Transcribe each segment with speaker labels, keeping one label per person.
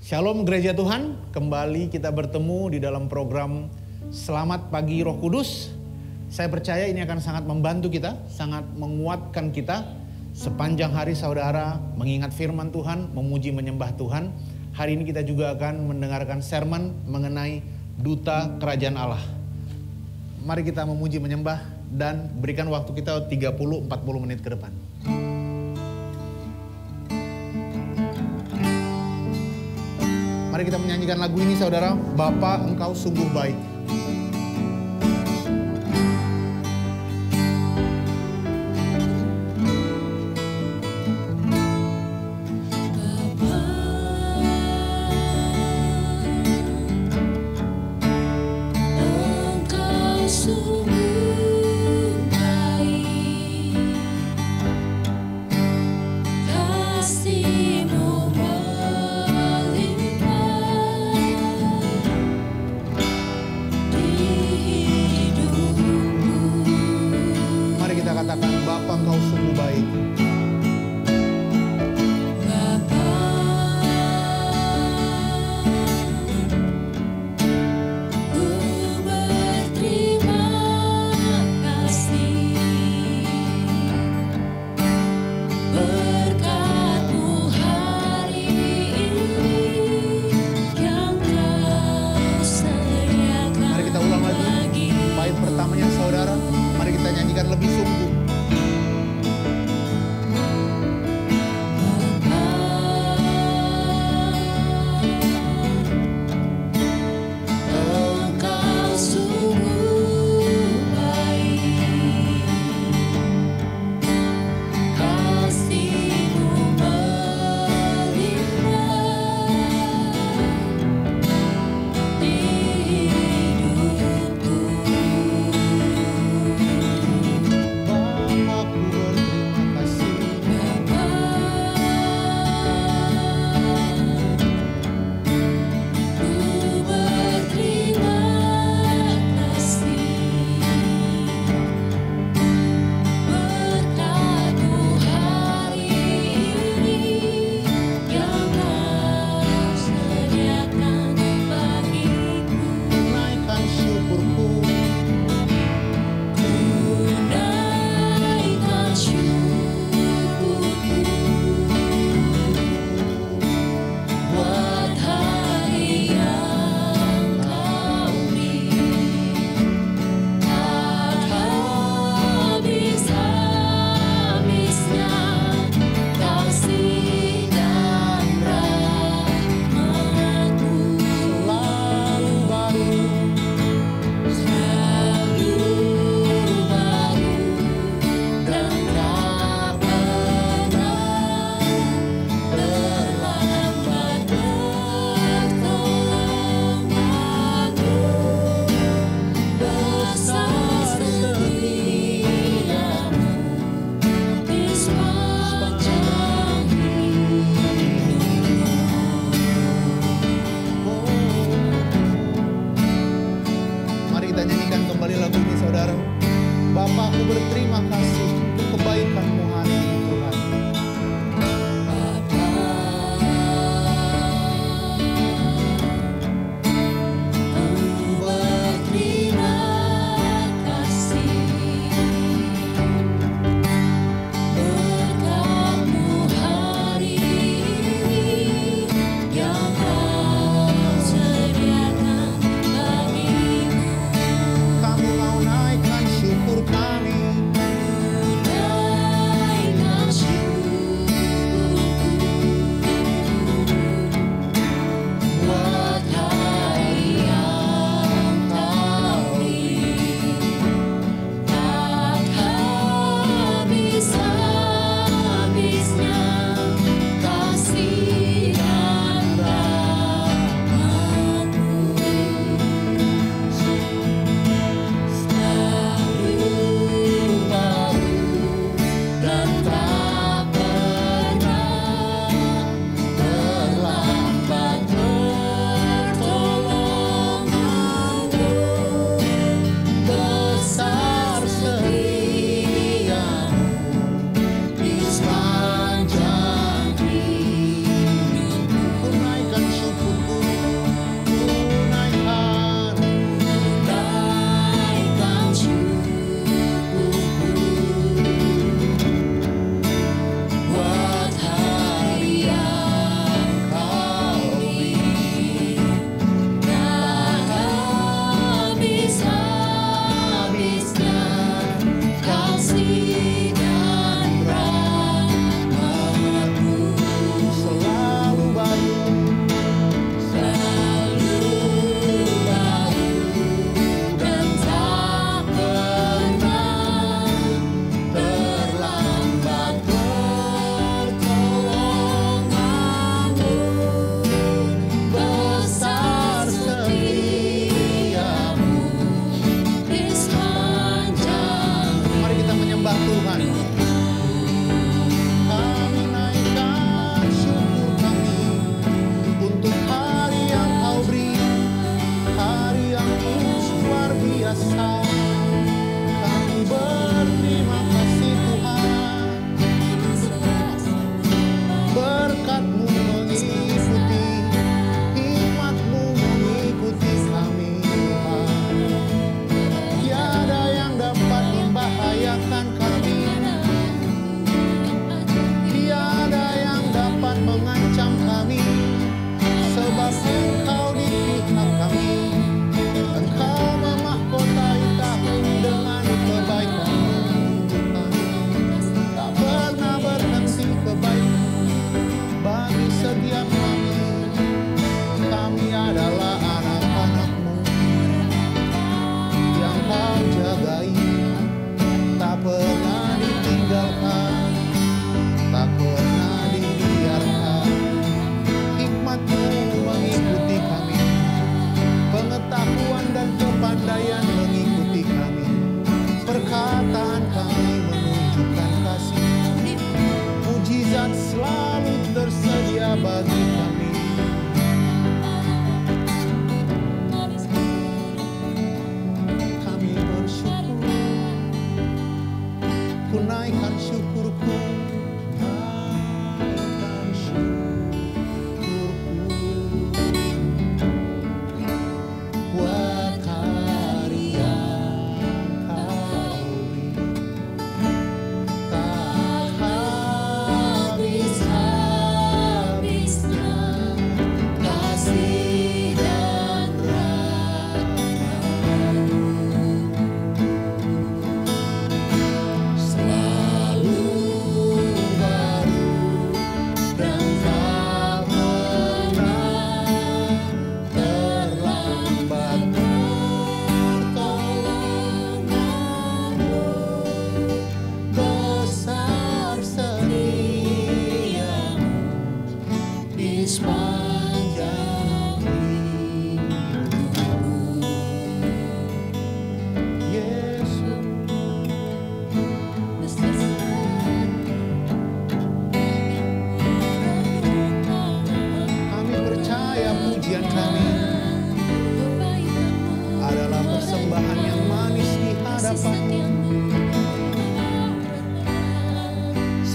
Speaker 1: Shalom Gereja Tuhan, kembali kita bertemu di dalam program Selamat Pagi Roh Kudus. Saya percaya ini akan sangat membantu kita, sangat menguatkan kita. Sepanjang hari saudara mengingat firman Tuhan, memuji menyembah Tuhan. Hari ini kita juga akan mendengarkan sermon mengenai duta kerajaan Allah. Mari kita memuji menyembah dan berikan waktu kita 30-40 menit ke depan. Mari kita menyanyikan lagu ini saudara, Bapa Engkau sungguh baik.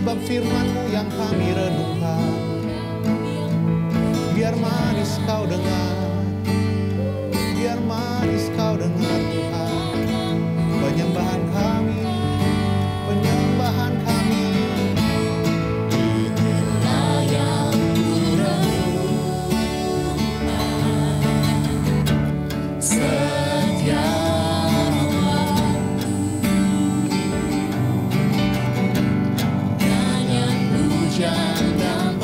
Speaker 1: sebab firman-Mu yang kami renungkan. Biar manis kau dengar, biar manis kau dengar Tuhan. Penyembahan kami, penyembahan kami. Inilah yang kurenungkan, setiap nyanyian pujian dan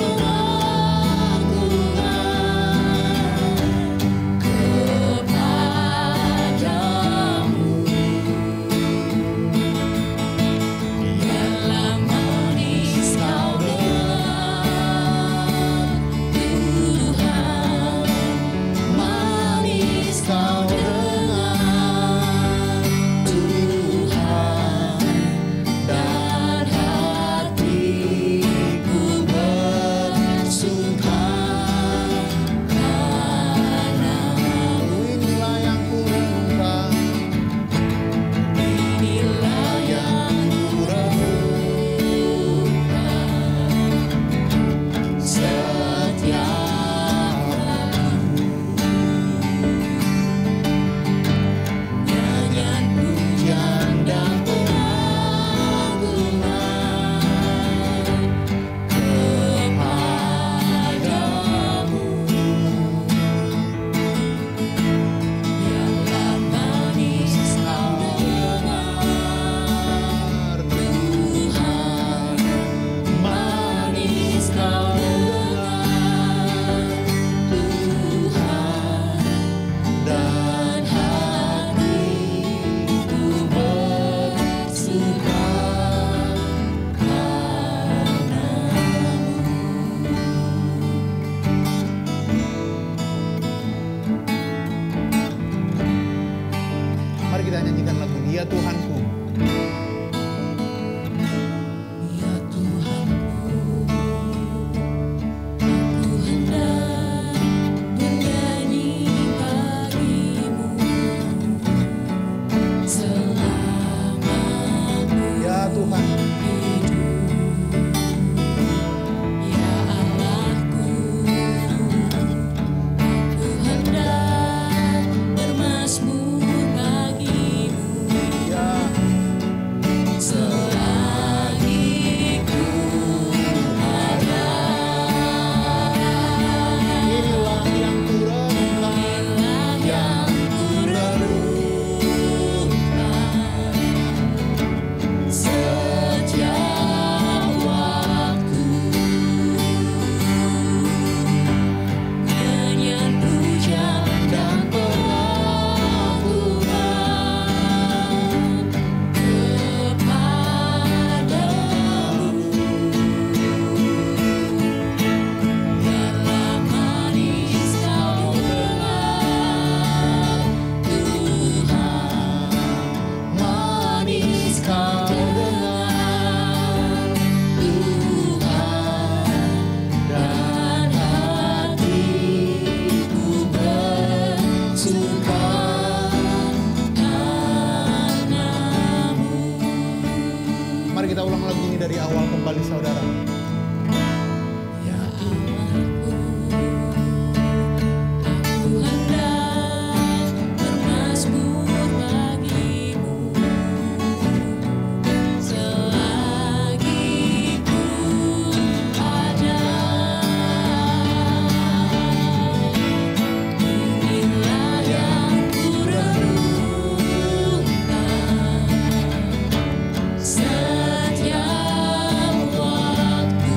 Speaker 1: kita nyanyikan lagu Dia Tuhanku.
Speaker 2: Ya Tuhanku, aku hendak bernyanyi bagimu selama
Speaker 1: Ya Tuhan,
Speaker 2: ya Allahku, aku hendak bermazmur
Speaker 1: kita ulang lagu ini dari awal kembali saudara.
Speaker 2: Ya Allahku, aku hendak bermazmur bagimu selagi ku ada. Inilah yang ku renungkan setiap waktu.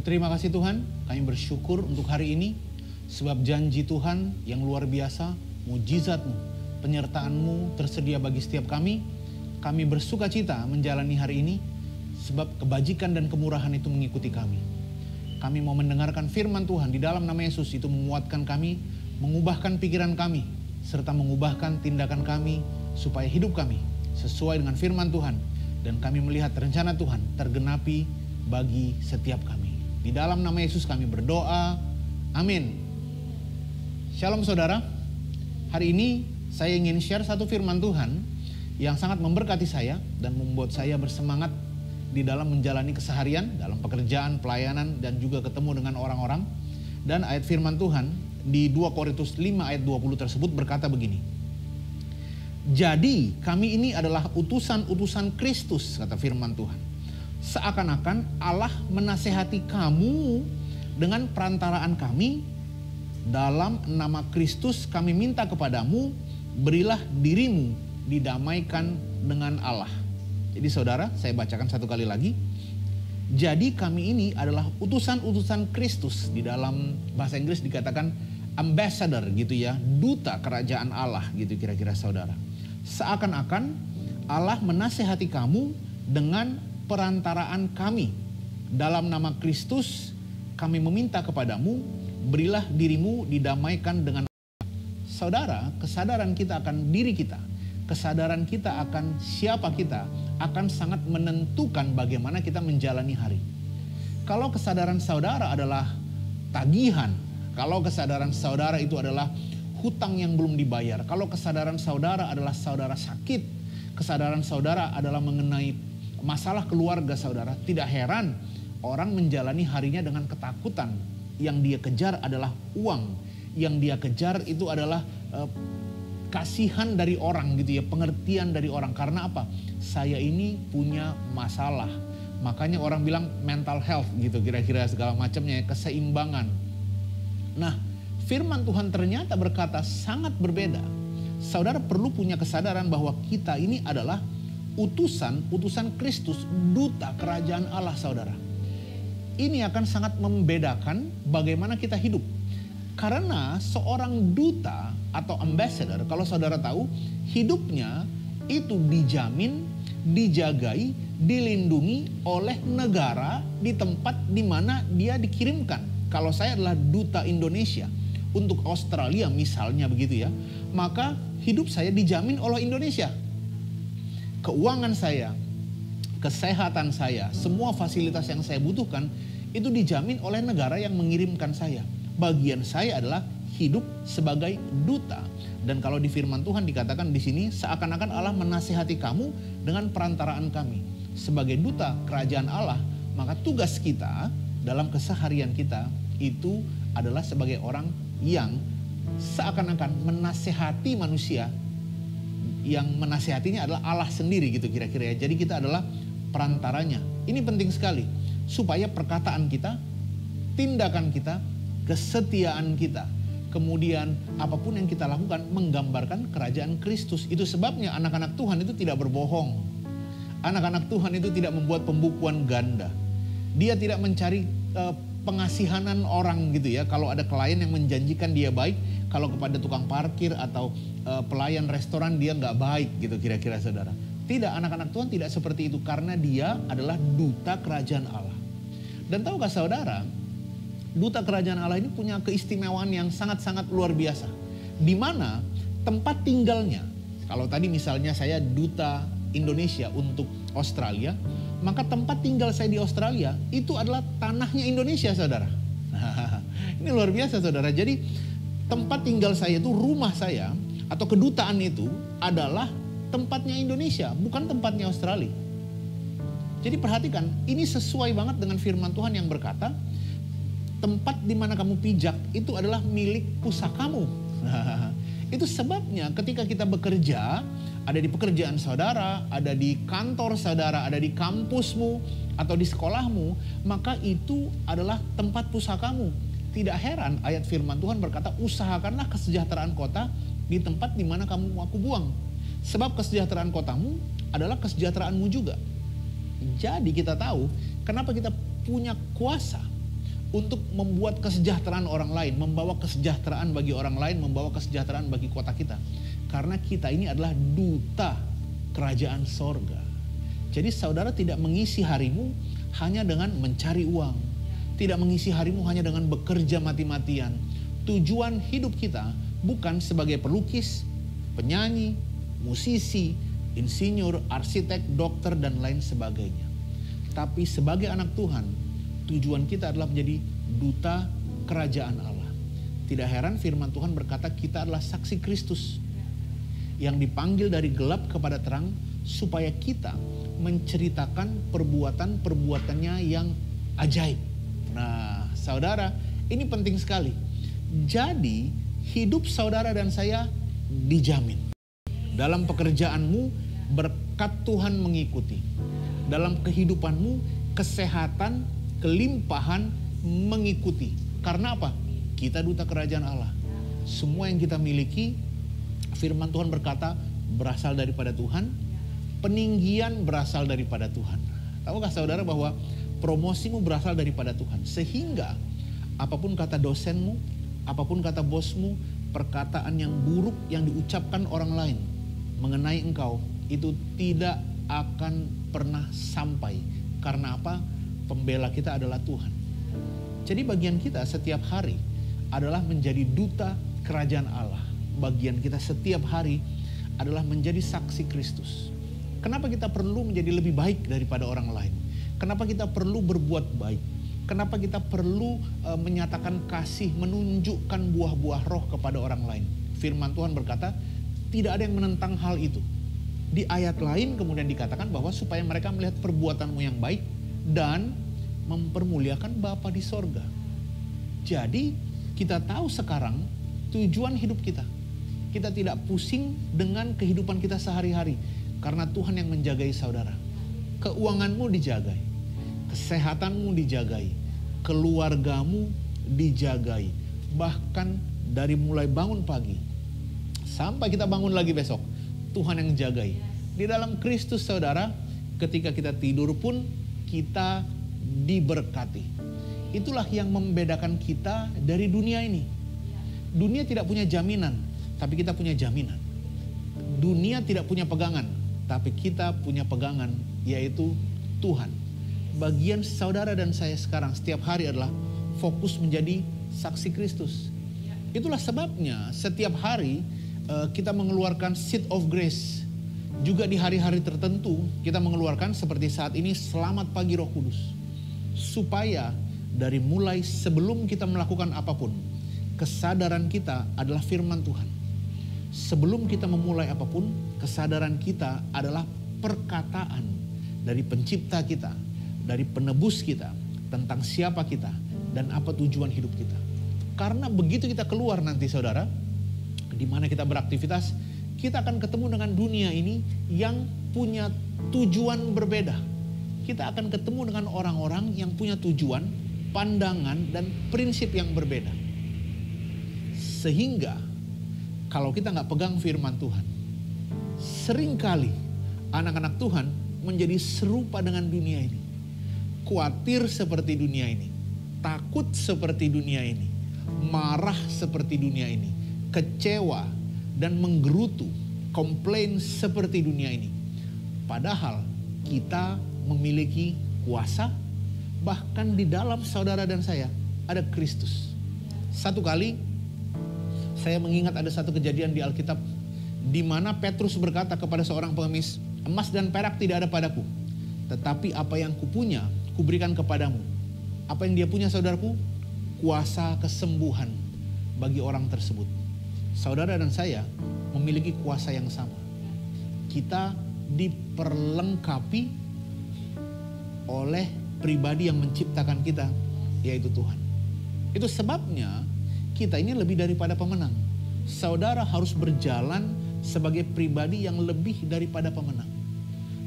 Speaker 1: Berterima kasih Tuhan, kami bersyukur untuk hari ini. Sebab janji Tuhan yang luar biasa, mujizat-Mu, penyertaan-Mu tersedia bagi setiap kami. Kami bersuka cita menjalani hari ini, sebab kebajikan dan kemurahan itu mengikuti kami. Kami mau mendengarkan firman Tuhan di dalam nama Yesus, itu menguatkan kami, mengubahkan pikiran kami, serta mengubahkan tindakan kami, supaya hidup kami sesuai dengan firman Tuhan. Dan kami melihat rencana Tuhan tergenapi bagi setiap kami. Di dalam nama Yesus kami berdoa, amin. Shalom saudara, hari ini saya ingin share satu firman Tuhan yang sangat memberkati saya dan membuat saya bersemangat di dalam menjalani keseharian, dalam pekerjaan, pelayanan, dan juga ketemu dengan orang-orang. Dan ayat firman Tuhan di 2 Korintus 5 ayat 20 tersebut berkata begini. Jadi kami ini adalah utusan-utusan Kristus, kata firman Tuhan. Seakan-akan Allah menasehati kamu dengan perantaraan kami. Dalam nama Kristus kami minta kepadamu, berilah dirimu didamaikan dengan Allah. Jadi saudara, saya bacakan satu kali lagi. Jadi kami ini adalah utusan-utusan Kristus. Di dalam bahasa Inggris dikatakan ambassador gitu ya, duta kerajaan Allah gitu kira-kira saudara. Seakan-akan Allah menasehati kamu dengan perantaraan kami. Dalam nama Kristus kami meminta kepadamu, berilah dirimu didamaikan dengan Allah. Saudara, kesadaran kita akan diri kita, kesadaran kita akan siapa kita, akan sangat menentukan bagaimana kita menjalani hari. Kalau kesadaran saudara adalah tagihan, kalau kesadaran saudara itu adalah hutang yang belum dibayar, kalau kesadaran saudara adalah saudara sakit, kesadaran saudara adalah mengenai masalah keluarga saudara, tidak heran orang menjalani harinya dengan ketakutan. Yang dia kejar adalah uang, yang dia kejar itu adalah kasihan dari orang gitu ya, pengertian dari orang. Karena apa? Saya ini punya masalah. Makanya orang bilang mental health gitu kira-kira segala macamnya, keseimbangan. Nah, firman Tuhan ternyata berkata sangat berbeda. Saudara perlu punya kesadaran bahwa kita ini adalah utusan Kristus, duta kerajaan Allah saudara. Ini akan sangat membedakan bagaimana kita hidup. Karena seorang duta atau ambassador, kalau saudara tahu, hidupnya itu dijamin, dijagai, dilindungi oleh negara di tempat di mana dia dikirimkan. Kalau saya adalah duta Indonesia untuk Australia misalnya begitu ya, maka hidup saya dijamin oleh Indonesia. Keuangan saya, kesehatan saya, semua fasilitas yang saya butuhkan itu dijamin oleh negara yang mengirimkan saya. Bagian saya adalah hidup sebagai duta. Dan kalau di firman Tuhan dikatakan di sini, seakan-akan Allah menasihati kamu dengan perantaraan kami. Sebagai duta kerajaan Allah, maka tugas kita dalam keseharian kita itu adalah sebagai orang yang seakan-akan menasihati manusia. Yang menasihatinya adalah Allah sendiri gitu kira-kira ya. Jadi kita adalah perantaranya. Ini penting sekali supaya perkataan kita, tindakan kita, kesetiaan kita, kemudian apapun yang kita lakukan menggambarkan kerajaan Kristus. Itu sebabnya anak-anak Tuhan itu tidak berbohong. Anak-anak Tuhan itu tidak membuat pembukuan ganda. Dia tidak mencari pengasihanan orang gitu ya. Kalau ada klien yang menjanjikan dia baik, kalau kepada tukang parkir atau pelayan restoran dia nggak baik gitu kira-kira saudara. Tidak, anak-anak Tuhan tidak seperti itu karena dia adalah duta kerajaan Allah. Dan tahukah saudara, duta kerajaan Allah ini punya keistimewaan yang sangat-sangat luar biasa. Di mana tempat tinggalnya, kalau tadi misalnya saya duta Indonesia untuk Australia, maka tempat tinggal saya di Australia itu adalah tanahnya Indonesia saudara. Ini luar biasa saudara. Jadi tempat tinggal saya itu, rumah saya atau kedutaan itu adalah tempatnya Indonesia, bukan tempatnya Australia. Jadi perhatikan, ini sesuai banget dengan firman Tuhan yang berkata, tempat di mana kamu pijak itu adalah milik pusakamu. Itu sebabnya ketika kita bekerja, ada di pekerjaan saudara, ada di kantor saudara, ada di kampusmu atau di sekolahmu, maka itu adalah tempat pusakamu. Tidak heran ayat firman Tuhan berkata, usahakanlah kesejahteraan kota di tempat di mana kamu aku buang. Sebab kesejahteraan kotamu adalah kesejahteraanmu juga. Jadi kita tahu kenapa kita punya kuasa untuk membuat kesejahteraan orang lain, membawa kesejahteraan bagi orang lain, membawa kesejahteraan bagi kota kita. Karena kita ini adalah duta kerajaan sorga. Jadi saudara tidak mengisi harimu hanya dengan mencari uang. Tidak mengisi harimu hanya dengan bekerja mati-matian. Tujuan hidup kita bukan sebagai pelukis, penyanyi, musisi, insinyur, arsitek, dokter, dan lain sebagainya. Tapi sebagai anak Tuhan, tujuan kita adalah menjadi duta kerajaan Allah. Tidak heran firman Tuhan berkata kita adalah saksi Kristus yang dipanggil dari gelap kepada terang supaya kita menceritakan perbuatan-perbuatannya yang ajaib. Nah, saudara, ini penting sekali. Jadi, hidup saudara dan saya dijamin. Dalam pekerjaanmu, berkat Tuhan mengikuti. Dalam kehidupanmu, kesehatan, kelimpahan mengikuti. Karena apa? Kita duta kerajaan Allah. Semua yang kita miliki, firman Tuhan berkata, berasal daripada Tuhan. Peninggian berasal daripada Tuhan. Tahukah saudara bahwa promosimu berasal daripada Tuhan. Sehingga apapun kata dosenmu, apapun kata bosmu, perkataan yang buruk yang diucapkan orang lain mengenai engkau, itu tidak akan pernah sampai. Karena apa? Pembela kita adalah Tuhan. Jadi bagian kita setiap hari adalah menjadi duta kerajaan Allah. Bagian kita setiap hari adalah menjadi saksi Kristus. Kenapa kita perlu menjadi lebih baik daripada orang lain? Kenapa kita perlu berbuat baik? Kenapa kita perlu menyatakan kasih, menunjukkan buah-buah roh kepada orang lain? Firman Tuhan berkata, tidak ada yang menentang hal itu. Di ayat lain kemudian dikatakan bahwa supaya mereka melihat perbuatanmu yang baik dan mempermuliakan Bapa di sorga. Jadi kita tahu sekarang tujuan hidup kita. Kita tidak pusing dengan kehidupan kita sehari-hari. Karena Tuhan yang menjagai saudara. Keuanganmu dijagai. Kesehatanmu dijagai. Keluargamu dijagai. Bahkan dari mulai bangun pagi sampai kita bangun lagi besok, Tuhan yang jagai. Di dalam Kristus saudara, ketika kita tidur pun kita diberkati. Itulah yang membedakan kita dari dunia ini. Dunia tidak punya jaminan, tapi kita punya jaminan. Dunia tidak punya pegangan, tapi kita punya pegangan, yaitu Tuhan. Bagian saudara dan saya sekarang setiap hari adalah fokus menjadi saksi Kristus. Itulah sebabnya setiap hari kita mengeluarkan seed of grace. Juga di hari-hari tertentu kita mengeluarkan seperti saat ini, selamat pagi Roh Kudus. Supaya dari mulai sebelum kita melakukan apapun, kesadaran kita adalah firman Tuhan. Sebelum kita memulai apapun, kesadaran kita adalah perkataan dari pencipta kita, dari penebus kita, tentang siapa kita dan apa tujuan hidup kita. Karena begitu kita keluar nanti saudara, di mana kita beraktivitas, kita akan ketemu dengan dunia ini yang punya tujuan berbeda. Kita akan ketemu dengan orang-orang yang punya tujuan, pandangan, dan prinsip yang berbeda. Sehingga kalau kita nggak pegang firman Tuhan, seringkali anak-anak Tuhan menjadi serupa dengan dunia ini. Khawatir seperti dunia ini, takut seperti dunia ini, marah seperti dunia ini, kecewa dan menggerutu, komplain seperti dunia ini. Padahal kita memiliki kuasa, bahkan di dalam saudara dan saya ada Kristus. Satu kali saya mengingat ada satu kejadian di Alkitab di mana Petrus berkata kepada seorang pengemis, emas dan perak tidak ada padaku, tetapi apa yang kupunya kuberikan kepadamu. Apa yang dia punya saudaraku? Kuasa kesembuhan bagi orang tersebut. Saudara dan saya memiliki kuasa yang sama. Kita diperlengkapi oleh pribadi yang menciptakan kita, yaitu Tuhan. Itu sebabnya kita ini lebih daripada pemenang. Saudara harus berjalan sebagai pribadi yang lebih daripada pemenang.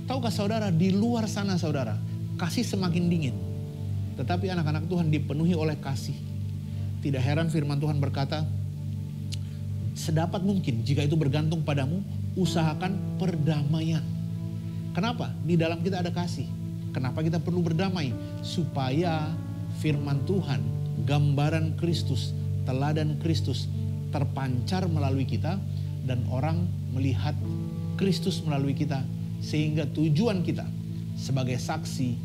Speaker 1: Tahukah saudara, di luar sana saudara, kasih semakin dingin. Tetapi anak-anak Tuhan dipenuhi oleh kasih. Tidak heran firman Tuhan berkata, sedapat mungkin jika itu bergantung padamu, usahakan perdamaian. Kenapa? Di dalam kita ada kasih. Kenapa kita perlu berdamai? Supaya firman Tuhan gambaran Kristus, teladan Kristus terpancar melalui kita dan orang melihat Kristus melalui kita sehingga tujuan kita sebagai saksi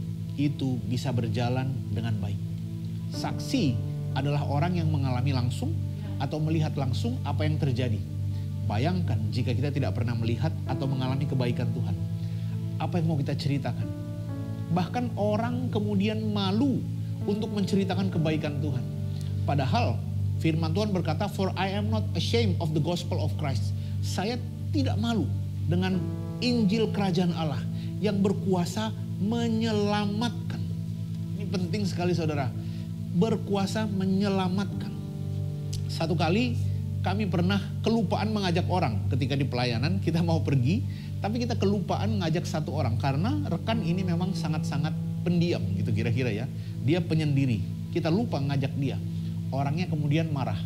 Speaker 1: itu bisa berjalan dengan baik. Saksi adalah orang yang mengalami langsung atau melihat langsung apa yang terjadi. Bayangkan jika kita tidak pernah melihat atau mengalami kebaikan Tuhan. Apa yang mau kita ceritakan? Bahkan orang kemudian malu untuk menceritakan kebaikan Tuhan. Padahal firman Tuhan berkata, "For I am not ashamed of the gospel of Christ." Saya tidak malu dengan Injil Kerajaan Allah yang berkuasa menyelamatkan. Ini penting sekali saudara. Berkuasa menyelamatkan. Satu kali kami pernah kelupaan mengajak orang ketika di pelayanan, kita mau pergi, tapi kita kelupaan mengajak satu orang karena rekan ini memang sangat-sangat pendiam gitu kira-kira ya. Dia penyendiri, kita lupa ngajak dia. Orangnya kemudian marah.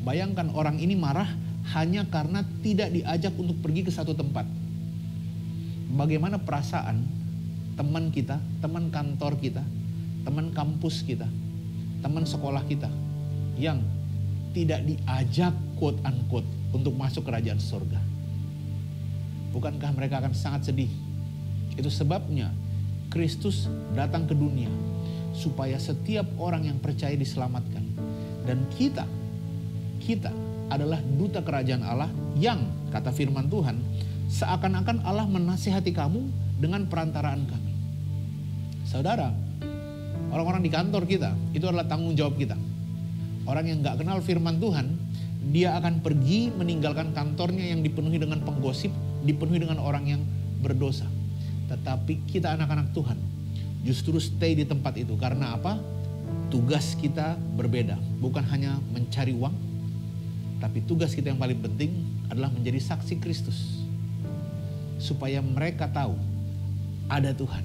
Speaker 1: Bayangkan orang ini marah hanya karena tidak diajak untuk pergi ke satu tempat. Bagaimana perasaan teman kita, teman kantor kita, teman kampus kita, teman sekolah kita yang tidak diajak quote unquote untuk masuk kerajaan surga? Bukankah mereka akan sangat sedih? Itu sebabnya Kristus datang ke dunia supaya setiap orang yang percaya diselamatkan. Dan kita adalah duta kerajaan Allah yang, kata firman Tuhan, seakan-akan Allah menasihati kamu dengan perantaraan kami. Saudara, orang-orang di kantor kita, itu adalah tanggung jawab kita. Orang yang gak kenal firman Tuhan, dia akan pergi meninggalkan kantornya yang dipenuhi dengan penggosip, dipenuhi dengan orang yang berdosa. Tetapi kita anak-anak Tuhan justru stay di tempat itu. Karena apa? Tugas kita berbeda. Bukan hanya mencari uang, tapi tugas kita yang paling penting adalah menjadi saksi Kristus. Supaya mereka tahu ada Tuhan.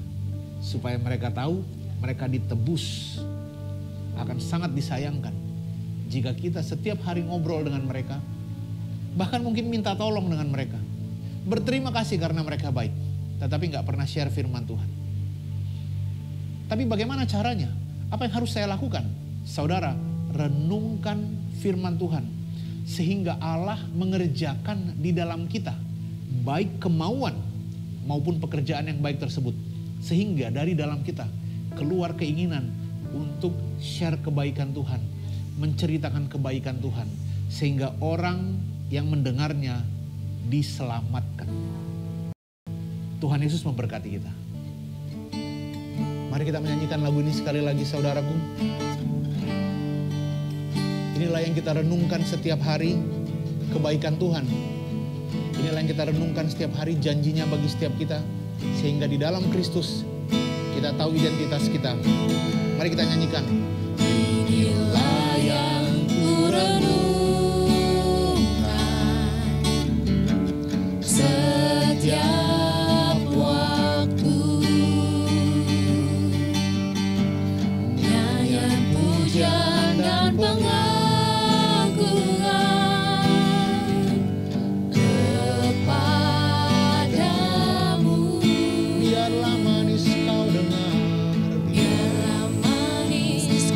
Speaker 1: Supaya mereka tahu mereka ditebus. Akan sangat disayangkan jika kita setiap hari ngobrol dengan mereka, bahkan mungkin minta tolong dengan mereka, berterima kasih karena mereka baik, tetapi gak pernah share firman Tuhan. Tapi bagaimana caranya? Apa yang harus saya lakukan? Saudara, renungkan firman Tuhan sehingga Allah mengerjakan di dalam kita baik kemauan maupun pekerjaan yang baik tersebut, sehingga dari dalam kita keluar keinginan untuk share kebaikan Tuhan, menceritakan kebaikan Tuhan, sehingga orang yang mendengarnya diselamatkan. Tuhan Yesus memberkati kita. Mari kita menyanyikan lagu ini sekali lagi saudaraku. Inilah yang kita renungkan setiap hari, kebaikan Tuhan. Inilah yang kita renungkan setiap hari, janjinya bagi setiap kita. Sehingga di dalam Kristus kita tahu identitas kita. Mari kita nyanyikan.
Speaker 2: Inilah yang kurenungkan setiap waktu, nyanyian pujian dan pengagungan kepadamu.
Speaker 1: Biarlah manis kau dengar,
Speaker 2: Biarlah manis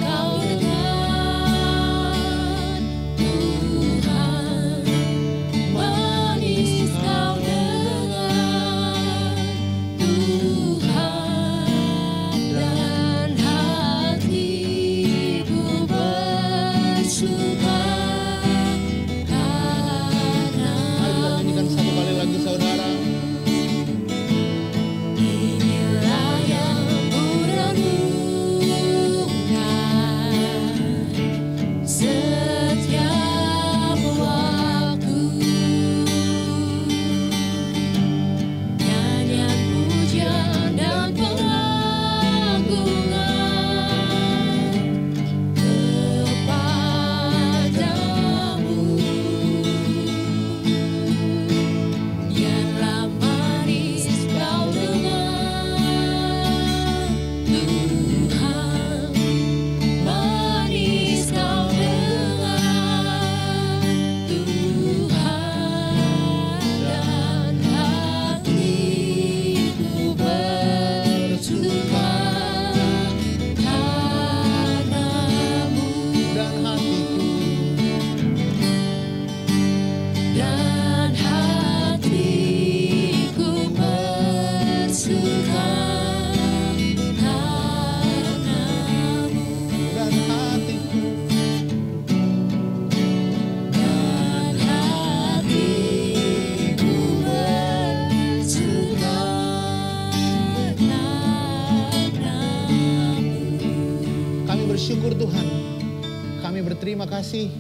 Speaker 1: berterima kasih.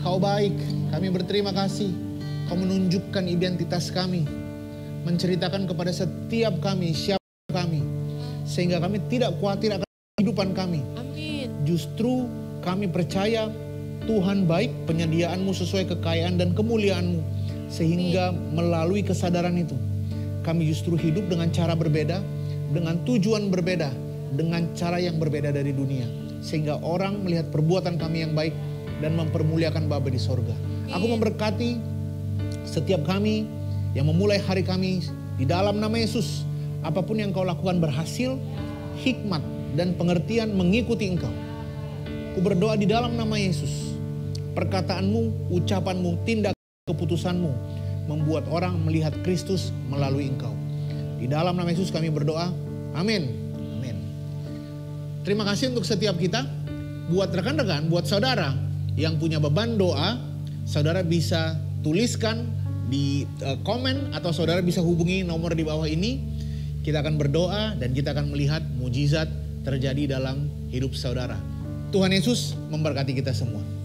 Speaker 1: Kau baik, kami berterima kasih. Kau menunjukkan identitas kami, menceritakan kepada setiap kami siapa kami, sehingga kami tidak khawatir akan kehidupan kami.
Speaker 2: Amin.
Speaker 1: Justru kami percaya Tuhan baik, penyediaan-Mu sesuai kekayaan dan kemuliaan-Mu, sehingga melalui kesadaran itu kami justru hidup dengan cara berbeda, dengan tujuan berbeda, dengan cara yang berbeda dari dunia, sehingga orang melihat perbuatan kami yang baik dan mempermuliakan Bapa di sorga. Aku memberkati setiap kami yang memulai hari kami di dalam nama Yesus. Apapun yang kau lakukan berhasil, hikmat dan pengertian mengikuti engkau. Ku berdoa di dalam nama Yesus. Perkataanmu, ucapanmu, tindak keputusanmu membuat orang melihat Kristus melalui engkau. Di dalam nama Yesus kami berdoa. Amin. Amin. Terima kasih untuk setiap kita. Buat rekan-rekan, buat saudara yang punya beban doa, saudara bisa tuliskan di komen atau saudara bisa hubungi nomor di bawah ini. Kita akan berdoa dan kita akan melihat mujizat terjadi dalam hidup saudara. Tuhan Yesus memberkati kita semua.